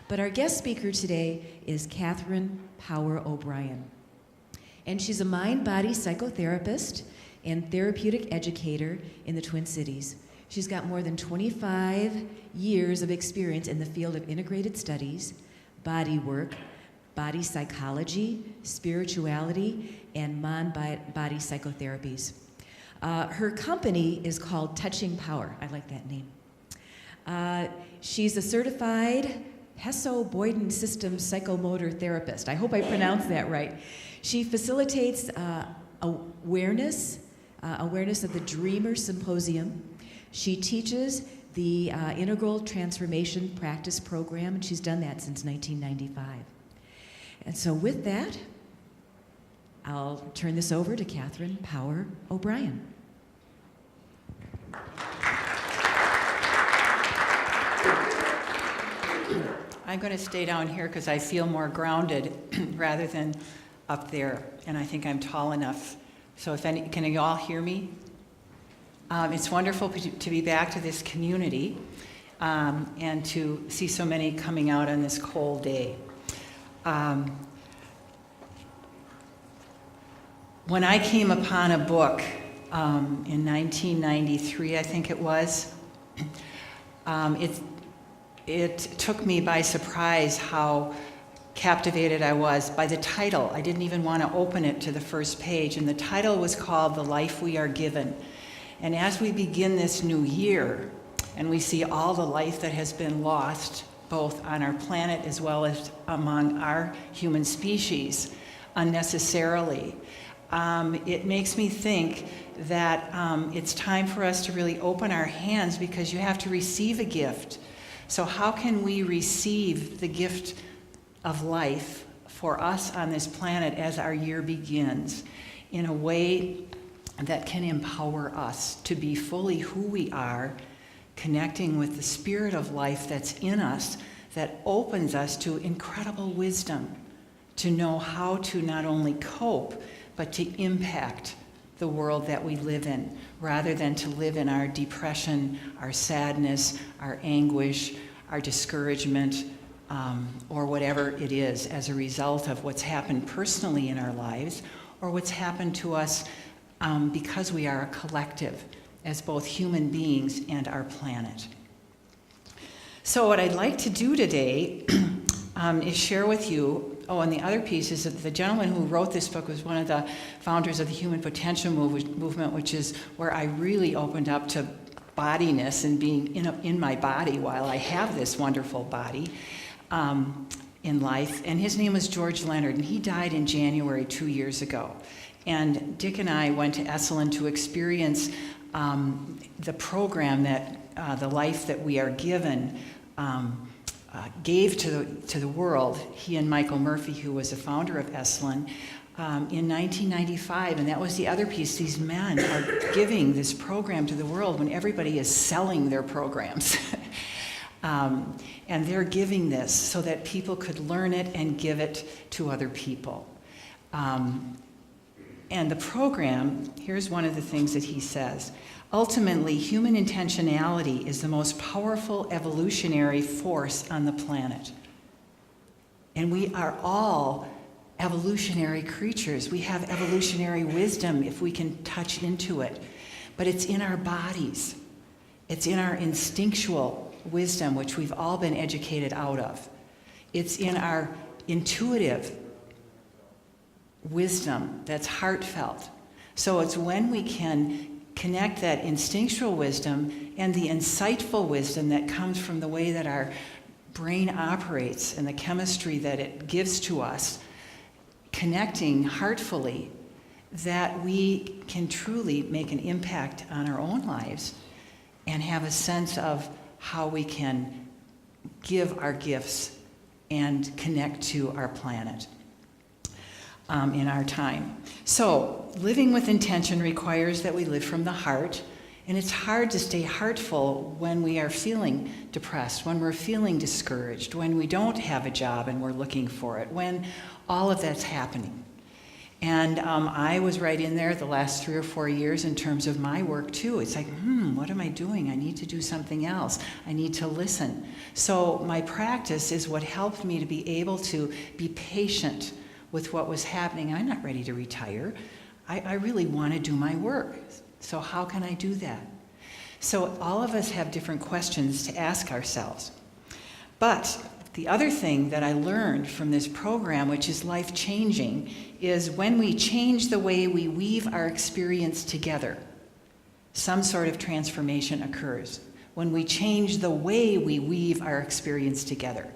But our guest speaker today is Kathryn Power-O'Brien. And she's a mind-body psychotherapist and therapeutic educator in the Twin Cities. She's got more than 25 years of experience in the field of integrated studies, body work, body psychology, spirituality, and mind-body psychotherapies. Her company is called Touching Power. I like that name. She's a certified Hesse-Boyden System psychomotor therapist. I hope I pronounced that right. She facilitates awareness of the Dreamer Symposium. She teaches the Integral Transformation Practice Program, and she's done that since 1995. And so with that, I'll turn this over to Kathryn Power-O'Brien. I'm going to stay down here because I feel more grounded rather than up there, and I think I'm tall enough. So can you all hear me? It's wonderful to be back to this community and to see so many coming out on this cold day. When I came upon a book in 1993, I think it was, it took me by surprise how captivated I was by the title. I didn't even want to open it to the first page, and the title was called The Life We Are Given. And as we begin this new year, and we see all the life that has been lost, both on our planet as well as among our human species, unnecessarily, it makes me think that it's time for us to really open our hands, because you have to receive a gift. So how can we receive the gift of life for us on this planet as our year begins in a way that can empower us to be fully who we are, connecting with the spirit of life that's in us, that opens us to incredible wisdom, to know how to not only cope, but to impact the world that we live in, rather than to live in our depression, our sadness, our anguish, our discouragement, or whatever it is as a result of what's happened personally in our lives, or what's happened to us because we are a collective as both human beings and our planet. So what I'd like to do today is share with you, and the other piece is that the gentleman who wrote this book was one of the founders of the Human Potential Movement, which is where I really opened up to bodiness and being in my body while I have this wonderful body in life. And his name was George Leonard, and he died in January 2 years ago. And Dick and I went to Esalen to experience the program that The Life That We Are Given gave to the world. He and Michael Murphy, who was the founder of Esalen, in 1995, and that was the other piece. These men are giving this program to the world when everybody is selling their programs. And they're giving this so that people could learn it and give it to other people. And the program, here's one of the things that he says. Ultimately, human intentionality is the most powerful evolutionary force on the planet. And we are all evolutionary creatures. We have evolutionary wisdom if we can touch into it. But it's in our bodies. It's in our instinctual wisdom, which we've all been educated out of. It's in our intuitive wisdom that's heartfelt. So it's when we can connect that instinctual wisdom and the insightful wisdom that comes from the way that our brain operates and the chemistry that it gives to us, connecting heartfully, that we can truly make an impact on our own lives and have a sense of how we can give our gifts and connect to our planet in our time. So, living with intention requires that we live from the heart, and it's hard to stay heartful when we are feeling depressed, when we're feeling discouraged, when we don't have a job and we're looking for it, when all of that's happening. And I was right in there the last 3 or 4 years in terms of my work too. It's like, what am I doing? I need to do something else. I need to listen. So my practice is what helped me to be able to be patient with what was happening. I'm not ready to retire. I really want to do my work. So how can I do that? So all of us have different questions to ask ourselves. But the other thing that I learned from this program, which is life-changing, is when we change the way we weave our experience together, some sort of transformation occurs. When we change the way we weave our experience together.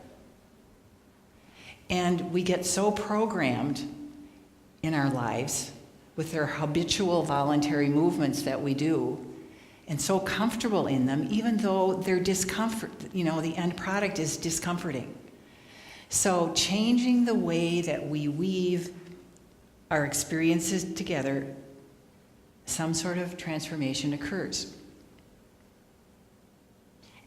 And we get so programmed in our lives with their habitual voluntary movements that we do, and so comfortable in them, even though they're discomfort, the end product is discomforting. So changing the way that we weave our experiences together, some sort of transformation occurs.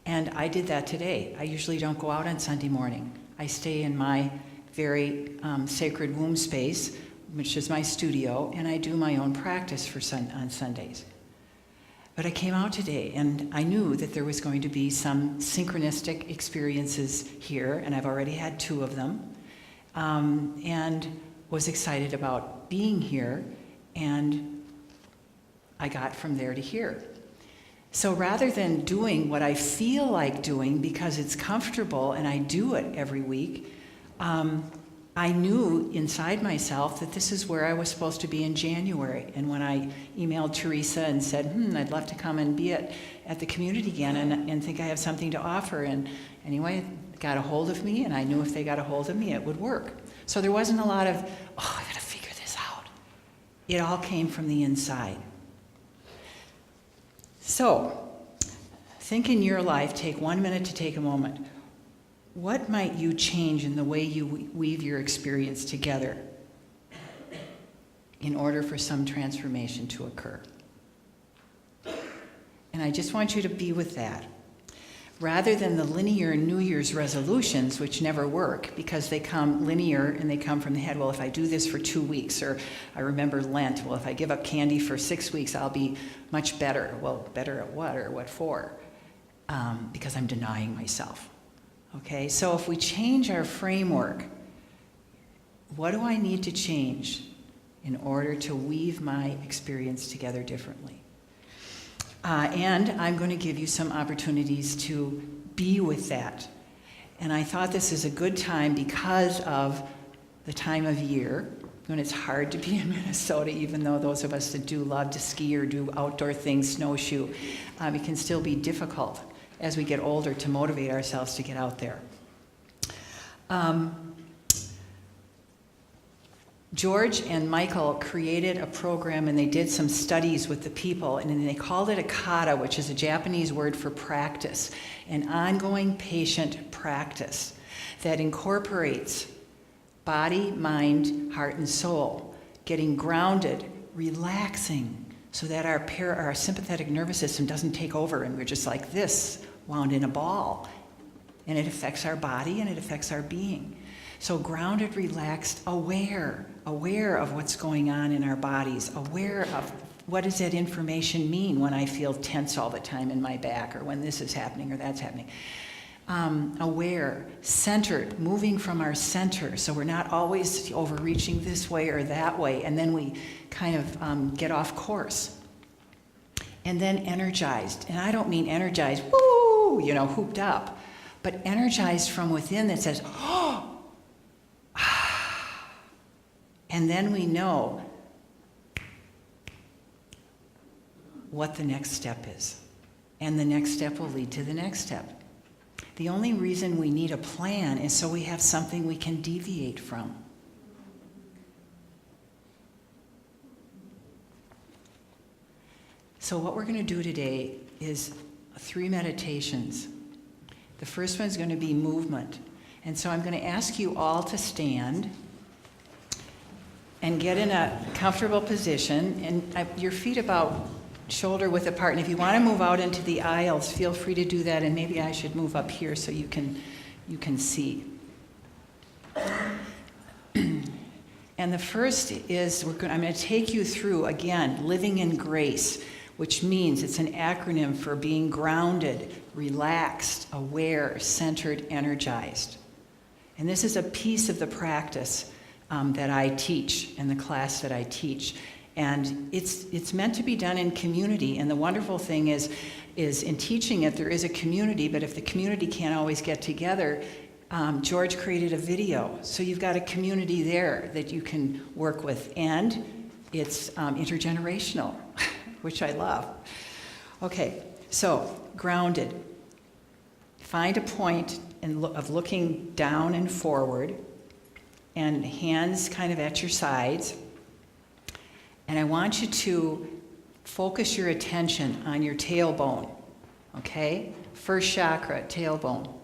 And I did that today. I usually don't go out on Sunday morning. I stay in my very sacred womb space, which is my studio, and I do my own practice on Sundays. But I came out today, and I knew that there was going to be some synchronistic experiences here, and I've already had 2 of them, and was excited about being here, and I got from there to here. So rather than doing what I feel like doing because it's comfortable and I do it every week, I knew inside myself that this is where I was supposed to be in January. And when I emailed Teresa and said, I'd love to come and be at the community again and think I have something to offer. And anyway, it got a hold of me, and I knew if they got a hold of me, it would work. So there wasn't a lot of, I got to figure this out. It all came from the inside. So, think in your life, take 1 minute to take a moment. What might you change in the way you weave your experience together in order for some transformation to occur? And I just want you to be with that. Rather than the linear New Year's resolutions, which never work because they come linear and they come from the head. Well, if I do this for 2 weeks, or I remember Lent, well, if I give up candy for 6 weeks, I'll be much better. Well, better at what, or what for? Because I'm denying myself. Okay, so if we change our framework, what do I need to change in order to weave my experience together differently? And I'm going to give you some opportunities to be with that. And I thought this is a good time because of the time of year when it's hard to be in Minnesota, even though those of us that do love to ski or do outdoor things, snowshoe, it can still be difficult as we get older to motivate ourselves to get out there. George and Michael created a program, and they did some studies with the people, and then they called it a kata, which is a Japanese word for practice, an ongoing patient practice that incorporates body, mind, heart, and soul, getting grounded, relaxing, so that our sympathetic nervous system doesn't take over and we're just like this, wound in a ball. And it affects our body and it affects our being. So grounded, relaxed, aware of what's going on in our bodies, aware of what does that information mean when I feel tense all the time in my back, or when this is happening or that's happening. Aware, centered, moving from our center, so we're not always overreaching this way or that way, and then we kind of get off course. And then energized, and I don't mean energized, woo, hooped up, but energized from within that says, oh, and then we know what the next step is. And the next step will lead to the next step. The only reason we need a plan is so we have something we can deviate from. So what we're going to do today is 3 meditations. The first one's going to be movement. And so I'm going to ask you all to stand and get in a comfortable position, and your feet about shoulder width apart. And if you want to move out into the aisles, feel free to do that, and maybe I should move up here so you can see. And And the first is, I'm going to take you through, again, living in grace, which means it's an acronym for being grounded, relaxed, aware, centered, energized. And this is a piece of the practice that I teach, in the class that I teach. And it's meant to be done in community. And the wonderful thing is in teaching it, there is a community, but if the community can't always get together, George created a video. So you've got a community there that you can work with. And it's intergenerational, which I love. Okay, so grounded. Find a point of looking down and forward, and hands kind of at your sides. And I want you to focus your attention on your tailbone, okay? First chakra, tailbone.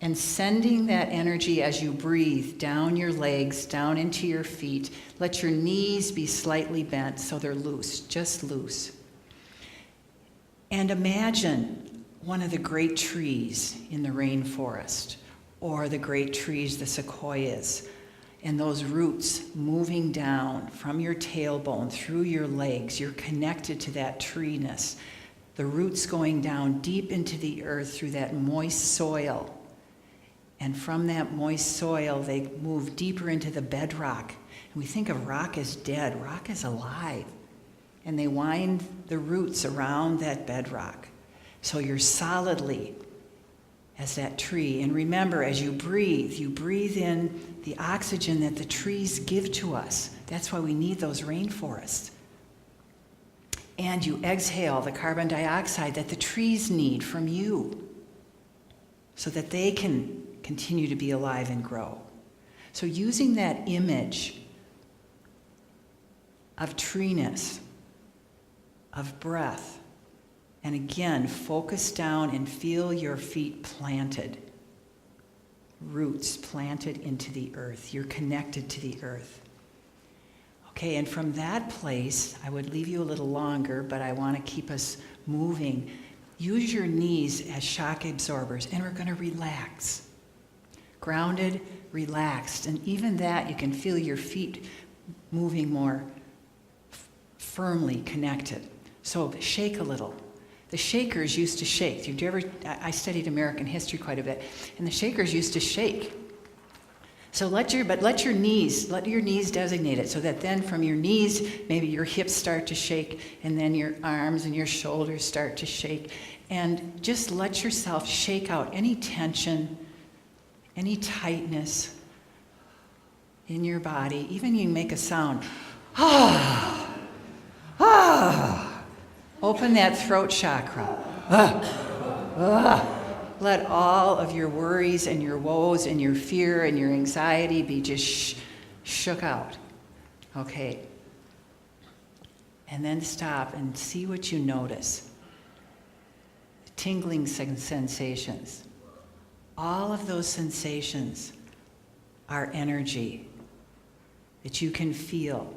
And sending that energy as you breathe down your legs, down into your feet. Let your knees be slightly bent so they're loose, just loose. And imagine one of the great trees in the rainforest, or the great trees, the sequoias, and those roots moving down from your tailbone through your legs. You're connected to that treeness. The roots going down deep into the earth through that moist soil. And from that moist soil, they move deeper into the bedrock. And we think of rock as dead. Rock is alive. And they wind the roots around that bedrock. So you're solidly as that tree. And remember, as you breathe in the oxygen that the trees give to us. That's why we need those rainforests. And you exhale the carbon dioxide that the trees need from you so that they can continue to be alive and grow. So using that image of treeness, of breath, and again, focus down and feel your feet planted. Roots planted into the earth. You're connected to the earth. Okay, and from that place, I would leave you a little longer, but I want to keep us moving. Use your knees as shock absorbers, and we're going to relax. Grounded, relaxed, and even that, you can feel your feet moving more firmly connected. So shake a little. The Shakers used to shake. Did you ever? I studied American history quite a bit, and the Shakers used to shake. So let your knees designate it, so that then from your knees, maybe your hips start to shake, and then your arms and your shoulders start to shake, and just let yourself shake out any tension, any tightness in your body. Even you can make a sound. Ah, ah. Open that throat chakra. Let all of your worries and your woes and your fear and your anxiety be just shook out. Okay. And then stop and see what you notice. Tingling sensations. All of those sensations are energy that you can feel.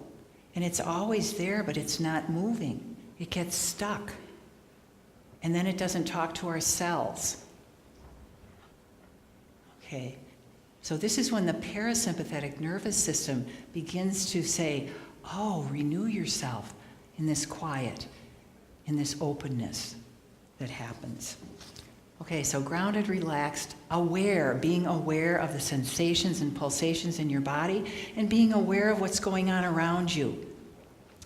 And it's always there, but it's not moving. It gets stuck. And then it doesn't talk to our cells. Okay. So this is when the parasympathetic nervous system begins to say, oh, renew yourself in this quiet, in this openness that happens. Okay, so grounded, relaxed, aware, being aware of the sensations and pulsations in your body, and being aware of what's going on around you,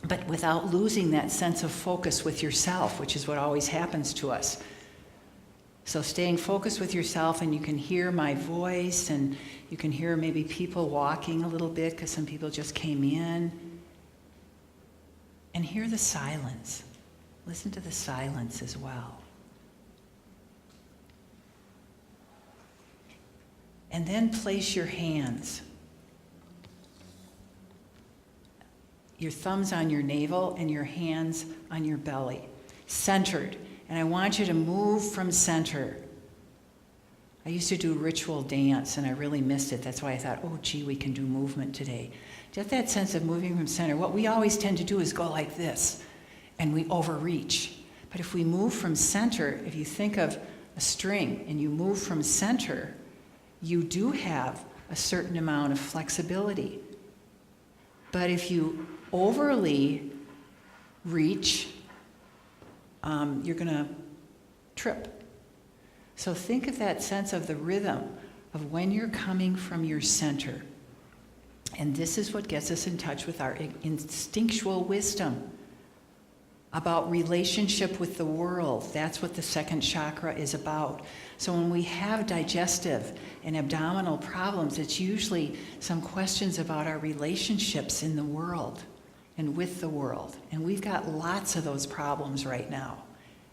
but without losing that sense of focus with yourself, which is what always happens to us. So staying focused with yourself, and you can hear my voice, and you can hear maybe people walking a little bit because some people just came in. And hear the silence. Listen to the silence as well. And then place your hands, your thumbs on your navel and your hands on your belly, centered. And I want you to move from center. I used to do ritual dance, and I really missed it. That's why I thought, oh, gee, we can do movement today. Just that sense of moving from center. What we always tend to do is go like this, and we overreach. But if we move from center, if you think of a string and you move from center, you do have a certain amount of flexibility. But if you overly reach, you're going to trip. So think of that sense of the rhythm of when you're coming from your center. And this is what gets us in touch with our instinctual wisdom about relationship with the world. That's what the second chakra is about. So when we have digestive and abdominal problems, it's usually some questions about our relationships in the world and with the world. And we've got lots of those problems right now.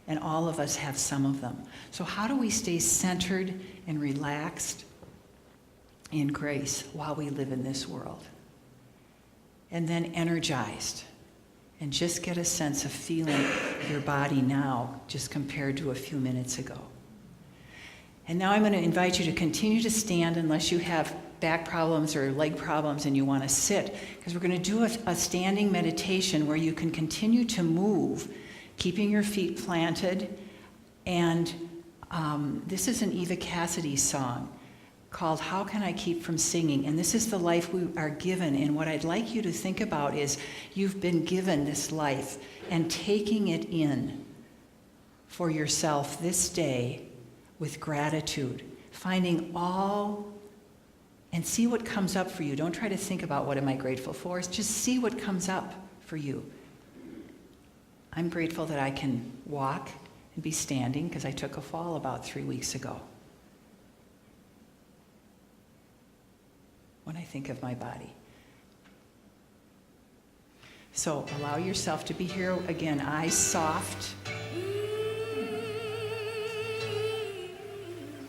And all of us have some of them. So how do we stay centered and relaxed in grace while we live in this world? And then energized. And just get a sense of feeling your body now, just compared to a few minutes ago. And now I'm going to invite you to continue to stand unless you have back problems or leg problems and you want to sit, because we're going to do a standing meditation where you can continue to move, keeping your feet planted. And this is an Eva Cassidy song called How Can I Keep From Singing? And this is the life we are given. And what I'd like you to think about is you've been given this life, and taking it in for yourself this day with gratitude, finding all, and see what comes up for you. Don't try to think about what am I grateful for. Just see what comes up for you. I'm grateful that I can walk and be standing because I took a fall about 3 weeks ago. When I think of my body. So allow yourself to be here again, eyes soft.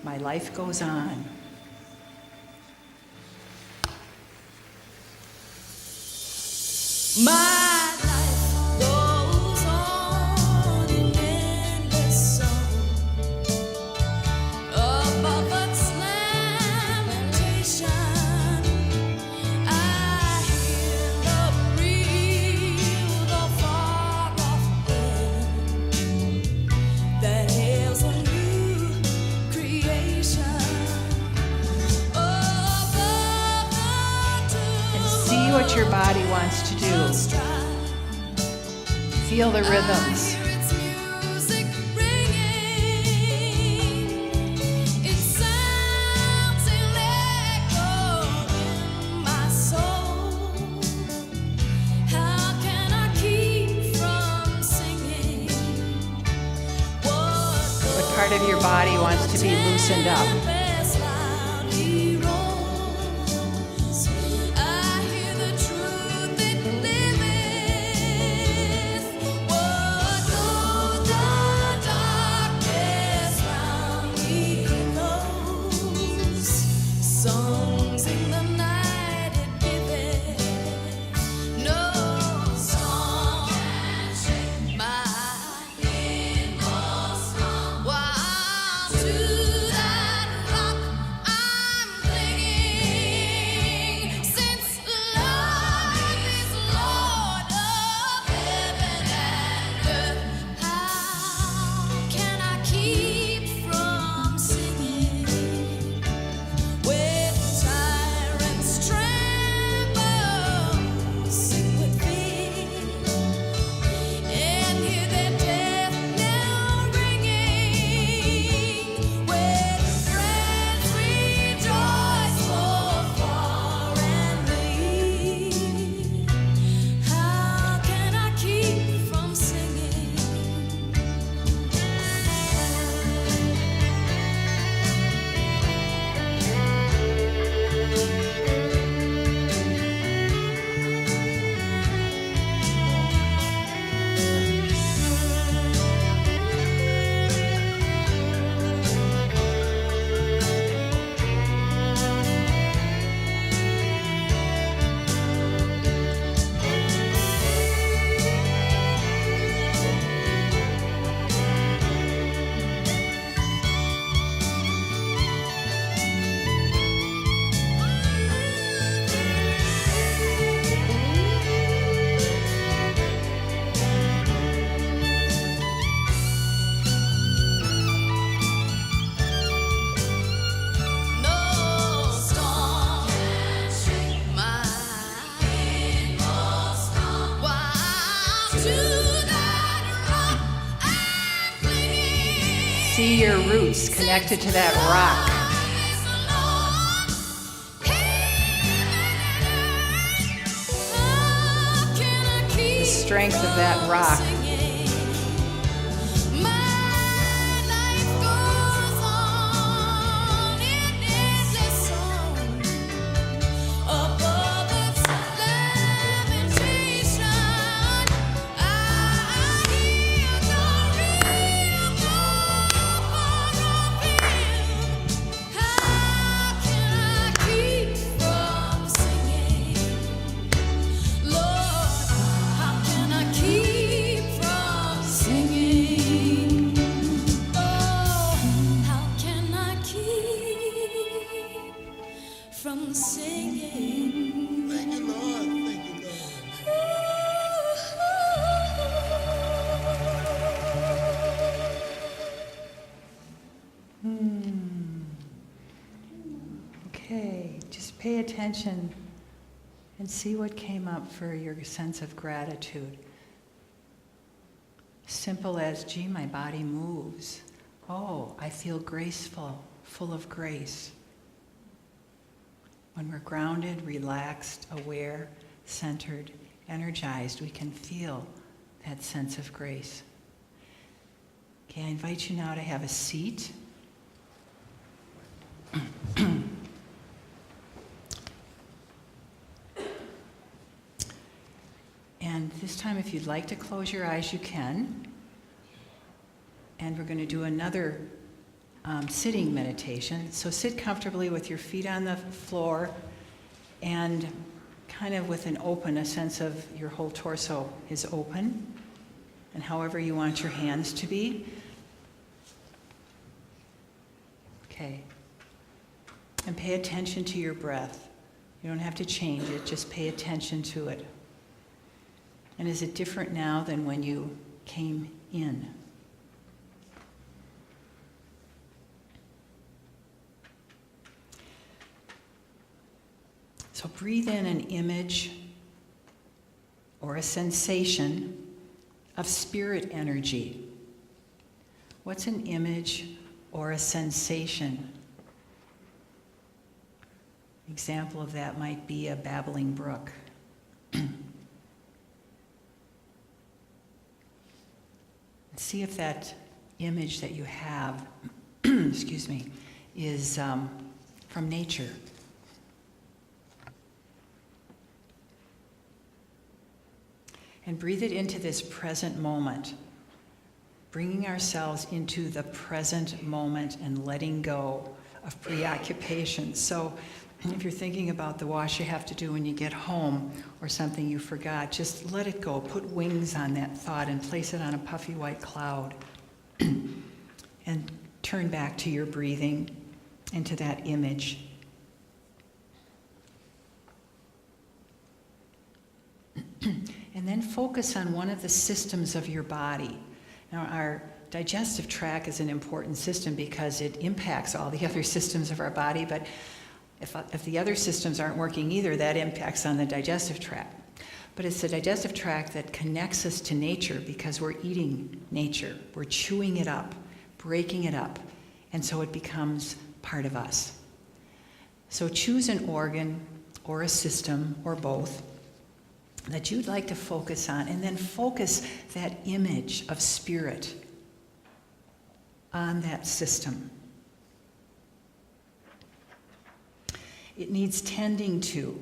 My life goes on. My life goes on in endless song above its lamentation. I hear the breeze of far-off wind that hails a new creation. And see what your body wants to do. Feel the rhythms. What part of your body wants to be loosened up? see your roots connected to that rock. The strength of that rock. From singing. Thank you, Lord. Thank you, Lord. Okay, just pay attention and see what came up for your sense of gratitude. Simple as, gee, my body moves. Oh, I feel graceful, full of grace. When we're grounded, relaxed, aware, centered, energized, we can feel that sense of grace. Okay, I invite you now to have a seat. And this time, if you'd like to close your eyes, you can. And we're going to do another sitting meditation. So sit comfortably with your feet on the floor and kind of with a sense of your whole torso is open, and however you want your hands to be. Okay. And pay attention to your breath. You don't have to change it, just pay attention to it. And is it different now than when you came in? So breathe in an image or a sensation of spirit energy. What's an image or a sensation? An example of that might be a babbling brook. See if that image that you have, excuse me, is from nature. And breathe it into this present moment, bringing ourselves into the present moment and letting go of preoccupation. So if you're thinking about the wash you have to do when you get home or something you forgot, just let it go. Put wings on that thought and place it on a puffy white cloud. And turn back to your breathing, into that image. And then focus on one of the systems of your body. Now, our digestive tract is an important system because it impacts all the other systems of our body, but if the other systems aren't working either, that impacts on the digestive tract. But it's the digestive tract that connects us to nature because we're eating nature. We're chewing it up, breaking it up, and so it becomes part of us. So choose an organ or a system or both that you'd like to focus on, and then focus that image of spirit on that system. It needs tending to,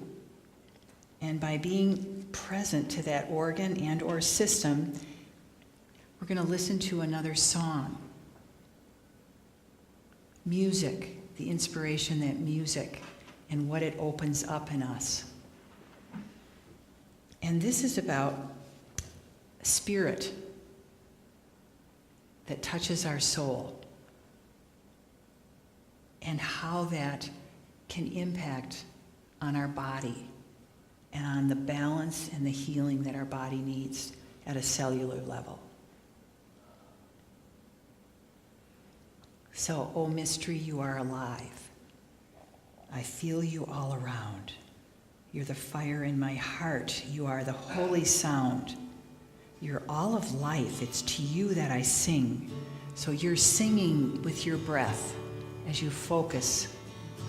and by being present to that organ and or system, we're going to listen to another song. Music, the inspiration that music and what it opens up in us. And this is about spirit that touches our soul and how that can impact on our body and on the balance and the healing that our body needs at a cellular level. So, O mystery, you are alive. I feel you all around. You're the fire in my heart. You are the holy sound. You're all of life. It's to you that I sing. So you're singing with your breath as you focus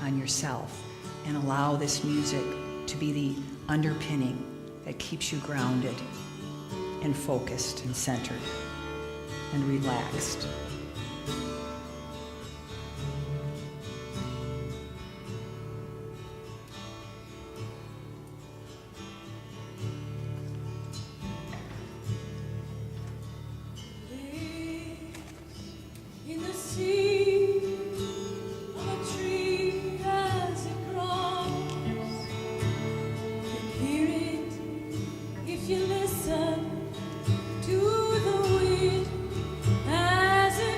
on yourself and allow this music to be the underpinning that keeps you grounded and focused and centered and relaxed. In the sea of a tree as it grows, you hear it if you listen to the wind as it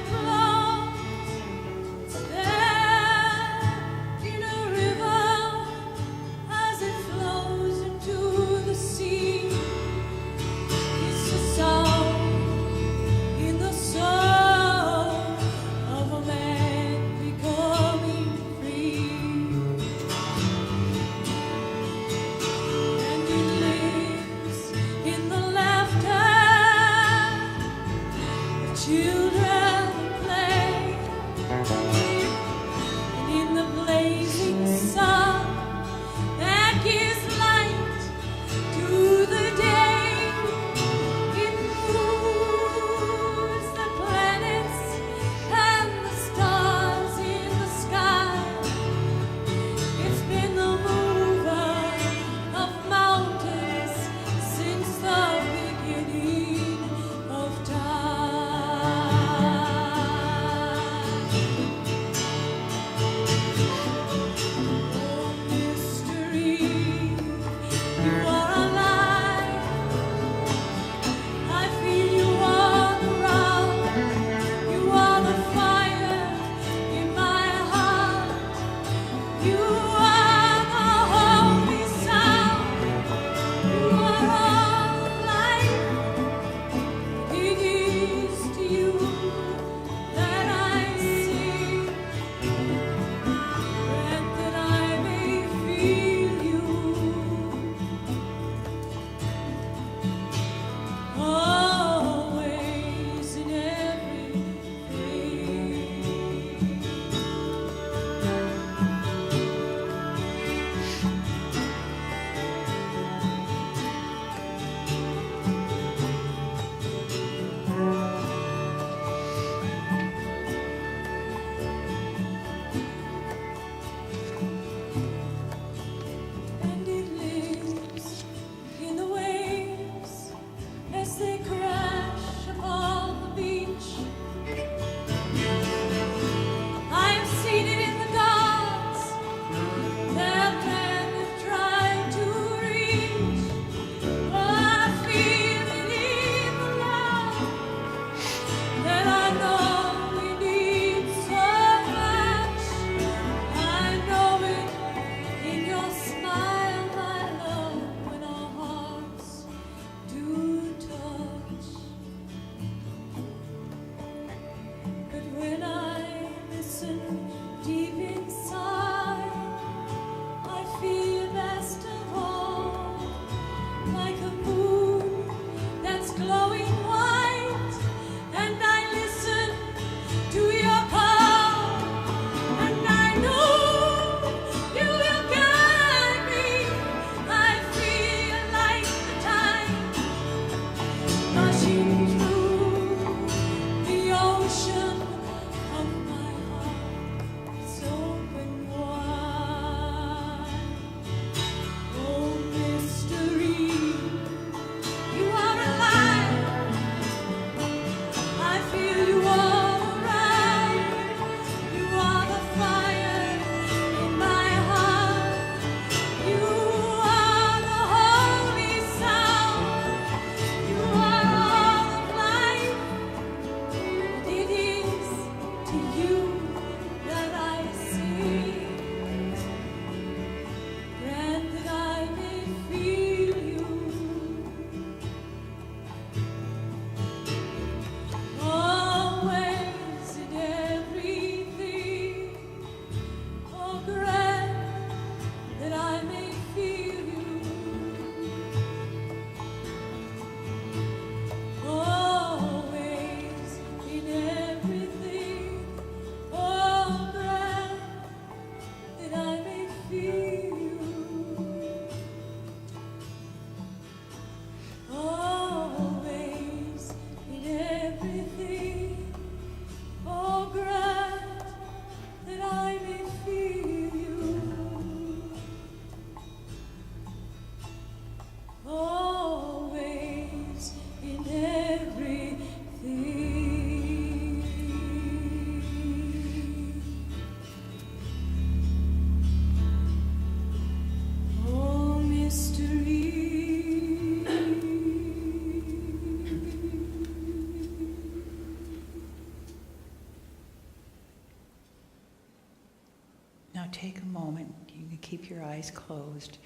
You keep your eyes closed.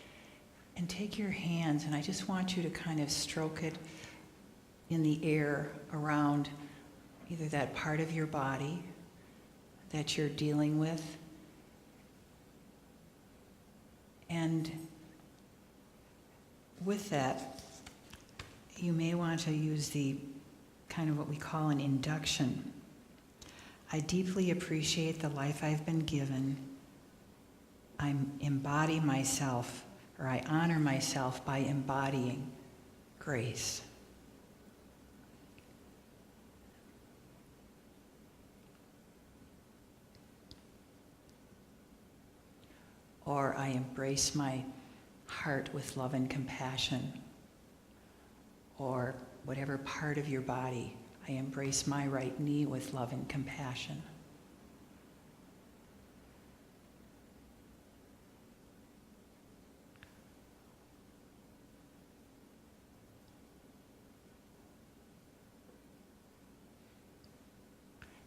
And take your hands, and I just want you to kind of stroke it in the air around either that part of your body that you're dealing with. And with that, you may want to use the kind of what we call an induction. I deeply appreciate the life I've been given. I embody myself, or I honor myself by embodying grace. Or I embrace my heart with love and compassion. Or whatever part of your body, I embrace my right knee with love and compassion.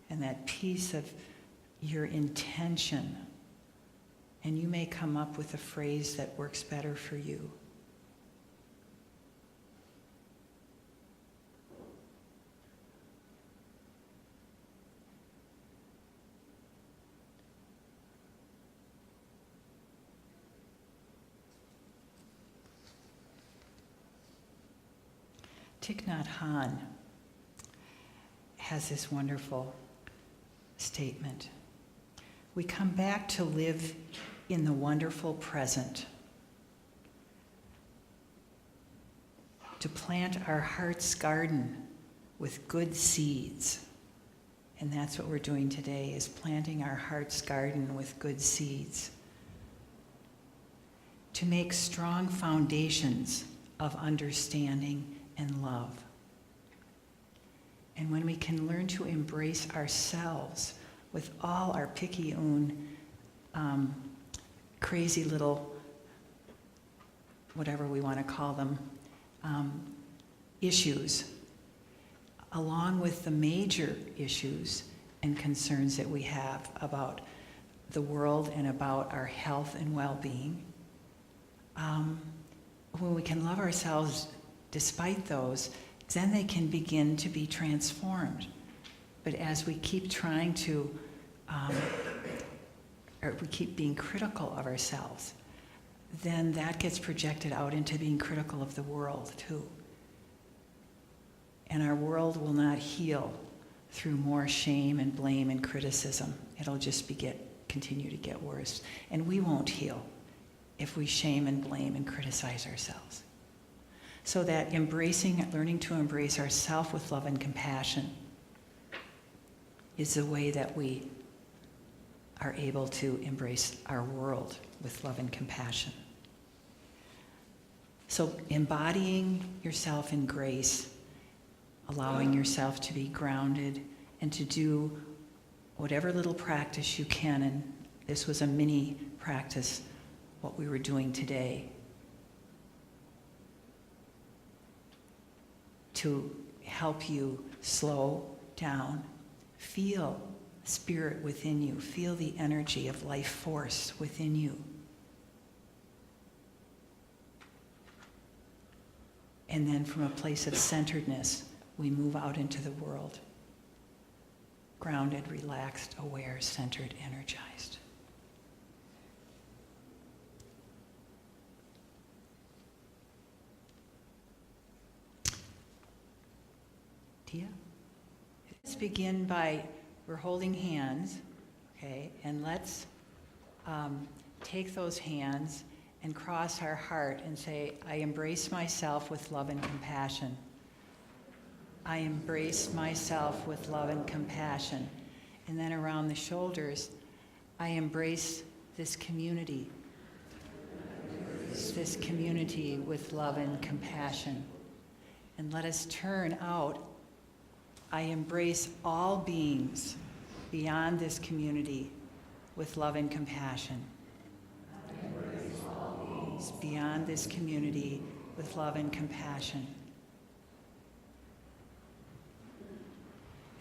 And that piece of your intention, and you may come up with a phrase that works better for you. Thich Nhat Hanh has this wonderful statement. We come back to live in the wonderful present, to plant our heart's garden with good seeds. And that's what we're doing today, is planting our heart's garden with good seeds. To make strong foundations of understanding and love. And when we can learn to embrace ourselves with all our picayune, crazy little, whatever we want to call them, issues, along with the major issues and concerns that we have about the world and about our health and well-being, when we can love ourselves despite those, then they can begin to be transformed. But as we keep trying to, or we keep being critical of ourselves, then that gets projected out into being critical of the world too. And our world will not heal through more shame and blame and criticism. It'll just continue to get worse. And we won't heal if we shame and blame and criticize ourselves. So that learning to embrace ourselves with love and compassion is the way that we are able to embrace our world with love and compassion. So embodying yourself in grace, allowing yourself to be grounded and to do whatever little practice you can, and this was a mini practice, what we were doing today, to help you slow down, feel spirit within you, feel the energy of life force within you. And then from a place of centeredness, we move out into the world. Grounded, relaxed, aware, centered, energized. Tia? Let's begin by, we're holding hands, okay? And let's take those hands and cross our heart and say, I embrace myself with love and compassion. I embrace myself with love and compassion. And then around the shoulders, I embrace this community with love and compassion. And let us turn out. I embrace all beings beyond this community with love and compassion. I embrace all beings beyond this community with love and compassion.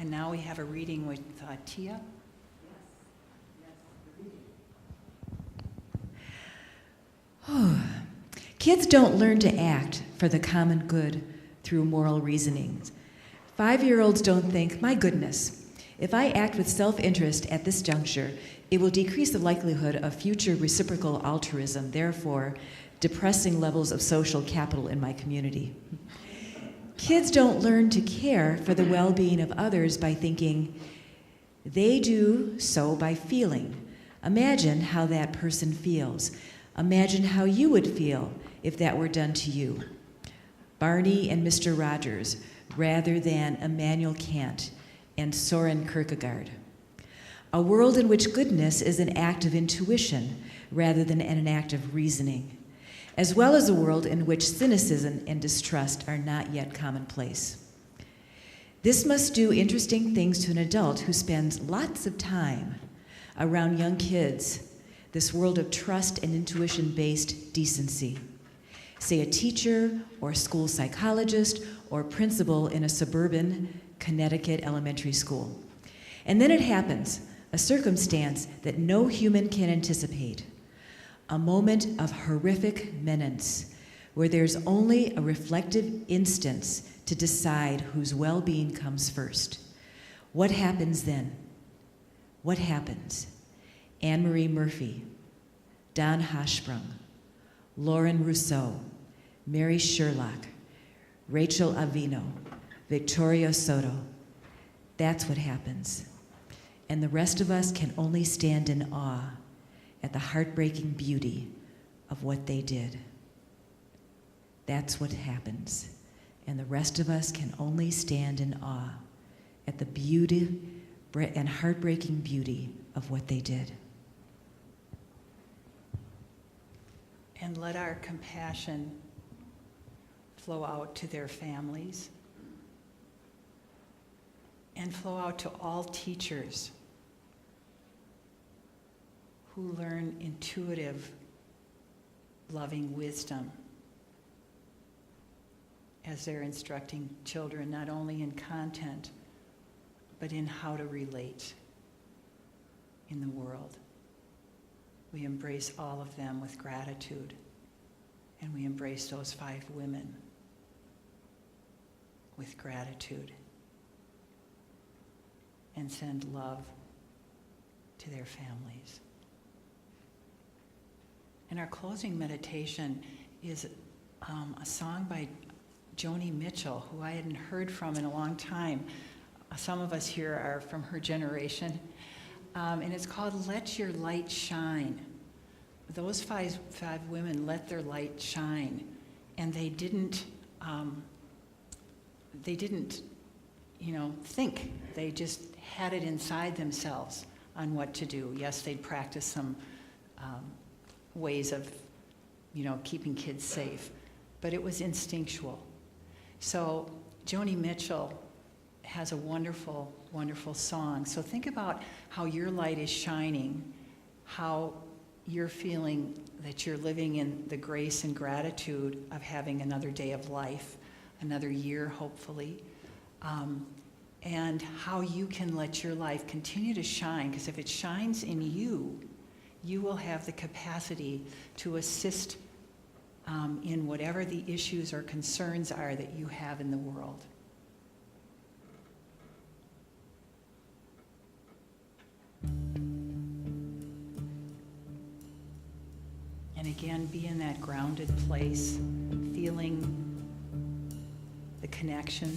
And now we have a reading with Tia. Kids don't learn to act for the common good through moral reasonings. 5-year-olds don't think, my goodness, if I act with self-interest at this juncture, it will decrease the likelihood of future reciprocal altruism, therefore depressing levels of social capital in my community. Kids don't learn to care for the well-being of others by thinking, they do so by feeling. Imagine how that person feels. Imagine how you would feel if that were done to you. Barney and Mr. Rogers, rather than Immanuel Kant and Soren Kierkegaard. A world in which goodness is an act of intuition rather than an act of reasoning, as well as a world in which cynicism and distrust are not yet commonplace. This must do interesting things to an adult who spends lots of time around young kids, this world of trust and intuition-based decency. Say a teacher or school psychologist or principal in a suburban Connecticut elementary school. And then it happens, a circumstance that no human can anticipate, a moment of horrific menace where there's only a reflective instance to decide whose well-being comes first. What happens then? What happens? Anne-Marie Murphy, Don Hochsprung, Lauren Rousseau, Mary Sherlock, Rachel Avino, Victoria Soto. That's what happens. And the rest of us can only stand in awe at the heartbreaking beauty of what they did. That's what happens. And the rest of us can only stand in awe at the beauty and heartbreaking beauty of what they did. And let our compassion flow out to their families and flow out to all teachers who learn intuitive, loving wisdom as they're instructing children, not only in content, but in how to relate in the world. We embrace all of them with gratitude, and we embrace those 5 women with gratitude and send love to their families. And our closing meditation is a song by Joni Mitchell, who I hadn't heard from in a long time. Some of us here are from her generation. And it's called Let Your Light Shine. Those five women let their light shine, and they didn't think. They just had it inside themselves on what to do. Yes, they'd practice some ways of, keeping kids safe, but it was instinctual. So Joni Mitchell has a wonderful, wonderful song. So think about how your light is shining, how you're feeling that you're living in the grace and gratitude of having another day of life, another year, hopefully, and how you can let your life continue to shine, because if it shines in you, you will have the capacity to assist in whatever the issues or concerns are that you have in the world. And again, be in that grounded place, feeling the connection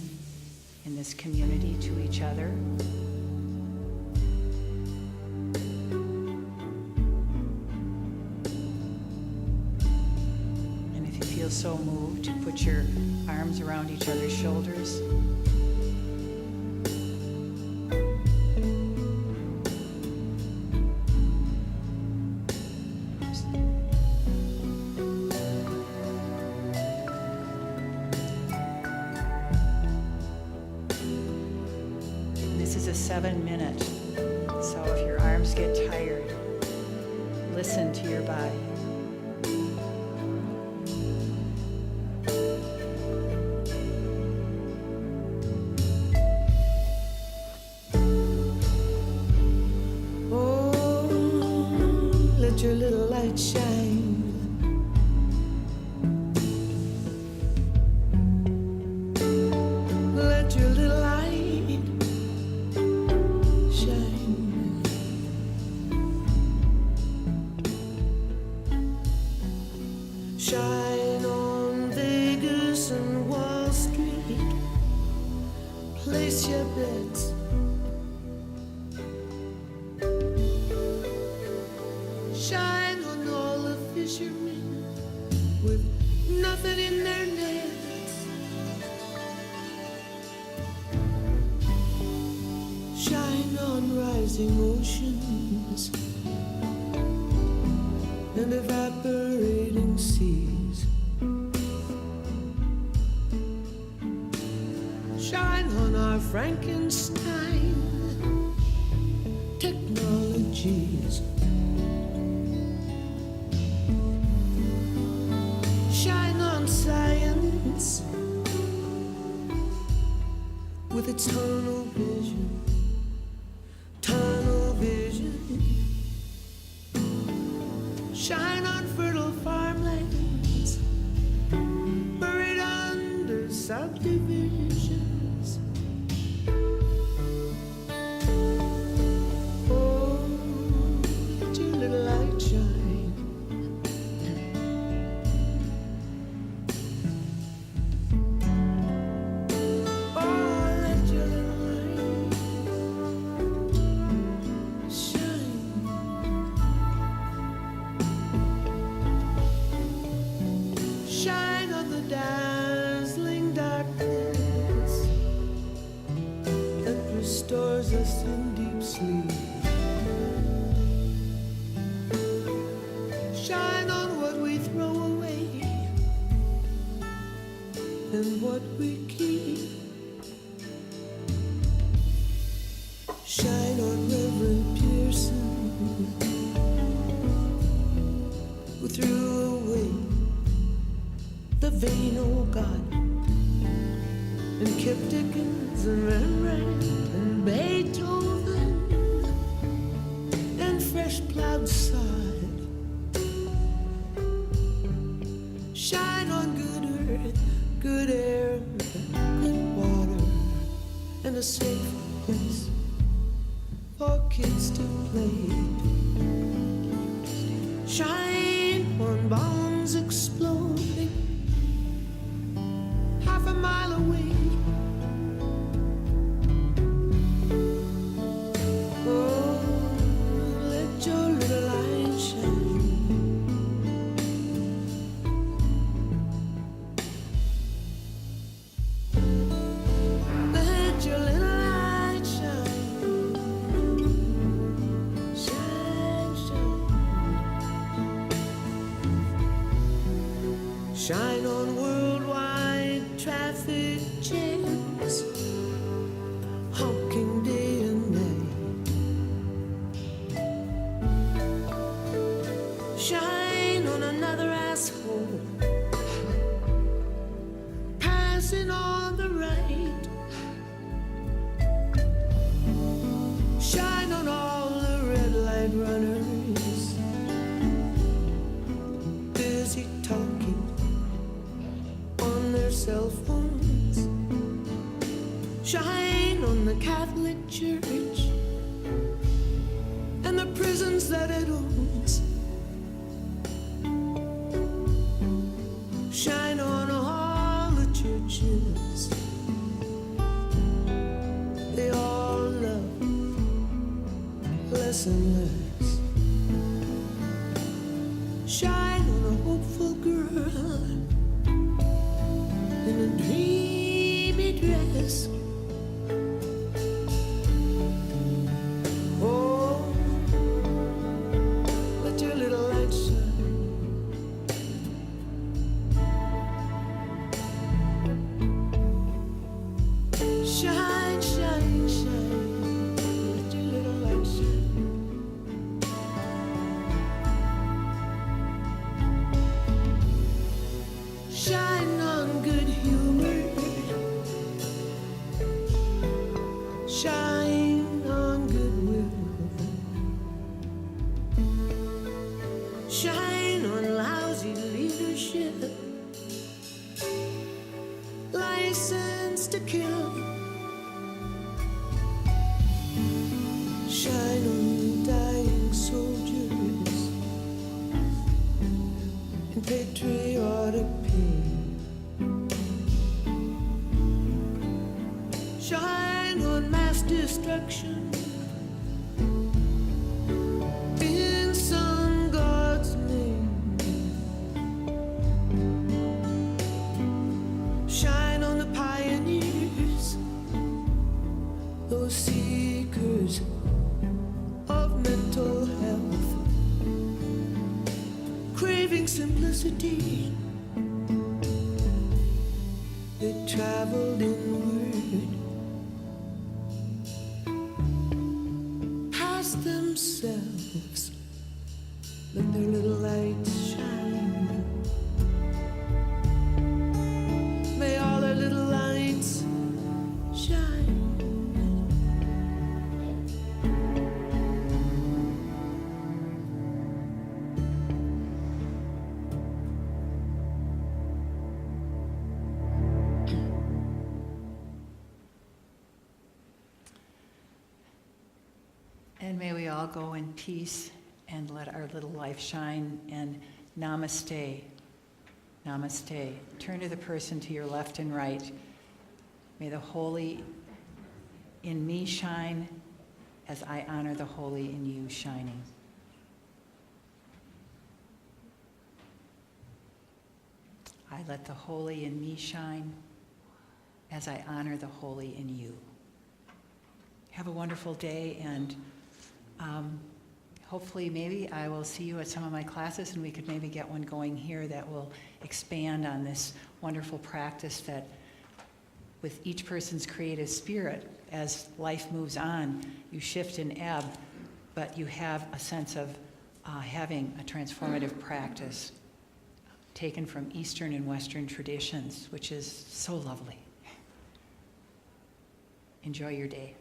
in this community to each other. And if you feel so moved, to put your arms around each other's shoulders. This is a 7-minute, so if your arms get tired, listen to your body. Oh, let your little light shine. Shine on Vegas and Wall Street. Place your bets. Shine on all the fishermen with nothing in their nets. Shine on rising oceans and evaporating seas. Shine on our Frankenstein technologies. Shine on science with its tunnel vision. Tunnel vision. Shine on fertile farmlands buried under subdivisions. Oh, let your little light shine. Oh, let your little light shine. Shine on the dazzling darkness that restores us in deep sleep. Shine on what we throw away and what we keep. Shine on Reverend Pearson, who threw away the vain old God, and kept Dickens and Rembrandt and Beethoven and fresh plowed sod. Shine on good earth, good air, good water, and a safe place for kids to play. Shine on bombs exploding half a mile away. Oh, let your little light shine. Let your little light shine. Shine, shine. Shine on worldwide traffic jams, honking day and night. Shine on another asshole passing on the right. Shine on all the red light runners busy talking on their cell phones. Shine on the Catholic Church and the prisons that it owns. Shine on all the churches. They all love less and less. Shine on a hopeful girl in a dreamy dress. Oh, patriotic pain. Shine on mass destruction in some God's name. Shine on the pioneers, those seekers of mental health, craving simplicity. They traveled inward, past themselves, let their little lights shine. May all their little lights shine. And may we all go in peace and let our little life shine. And namaste. Namaste. Turn to the person to your left and right. May the holy in me shine as I honor the holy in you shining. I let the holy in me shine as I honor the holy in you. Have a wonderful day, and hopefully maybe I will see you at some of my classes, and we could maybe get one going here that will expand on this wonderful practice that with each person's creative spirit, as life moves on, you shift and ebb, but you have a sense of having a transformative practice taken from Eastern and Western traditions, which is so lovely. Enjoy your day.